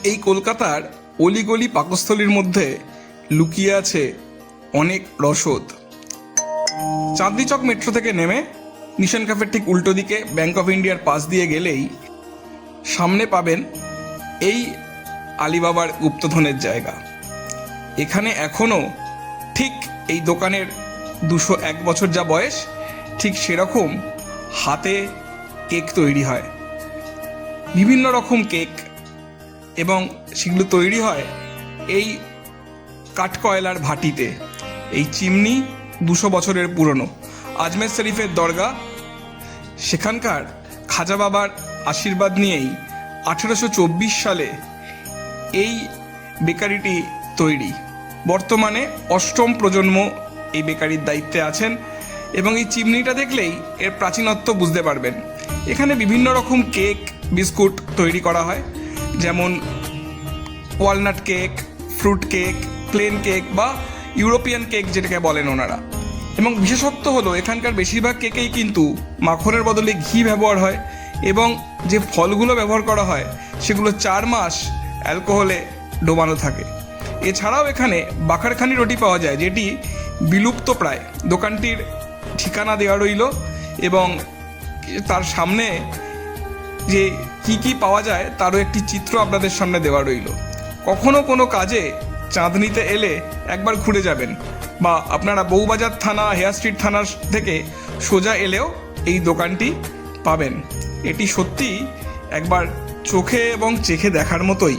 এই কলকাতার অলিগলি পাকস্থলীর মধ্যে লুকিয়ে আছে অনেক রসদ। চাঁদনি চক মেট্রো থেকে নেমে নিশান ক্যাফের ঠিক উল্টো দিকে ব্যাংক অফ ইন্ডিয়ার পাশ দিয়ে গেলেই সামনে পাবেন এই আলিবাবার গুপ্তধনের জায়গা। এখানে এখনও ঠিক এই দোকানের 201 বছর যা বয়স, ঠিক সেরকম হাতে কেক তৈরি হয়, বিভিন্ন রকম কেক, এবং সেগুলো তৈরি হয় এই কাঠকয়লার ভাটিতে। এই চিমনি 200 বছরের পুরনো। আজমের শরীফের দরগা, সেখানকার খাজা বাবার আশীর্বাদ নিয়েই 1824 সালে এই বেকারিটি তৈরি। বর্তমানে 8ম প্রজন্ম এই বেকারির দায়িত্বে আছেন, এবং এই চিমনিটা দেখলেই এর প্রাচীনত্ব বুঝতে পারবেন। এখানে বিভিন্ন রকম কেক, বিস্কুট তৈরি করা হয়, যেমন walnut cake, fruit cake, plane cake বা ইউরোপিয়ান কেক যেটাকে বলেন ওনারা। এবং বিশেষত্ব হলো এখানকার বেশিরভাগ কেকেই কিন্তু মাখনের বদলে ঘি ব্যবহার হয়, এবং যে ফলগুলো ব্যবহার করা হয় সেগুলো 4 মাস অ্যালকোহলে ডোবানো থাকে। এছাড়াও এখানে বাখারখানি রুটি পাওয়া যায়, যেটি বিলুপ্ত প্রায়। দোকানটির ঠিকানা দেওয়া রইল, এবং তার সামনে যে কি কি পাওয়া যায় তারও একটি চিত্র আপনাদের সামনে দেওয়া রইল। কখনো কোনো কাজে চাঁদনিতে এলে একবার ঘুরে যাবেন, বা আপনারা বউবাজার থানা, হেয়ার স্ট্রিট থানার থেকে সোজা এলেও এই দোকানটি পাবেন। এটি সত্যি একবার চোখে এবং চেখে দেখার মতোই।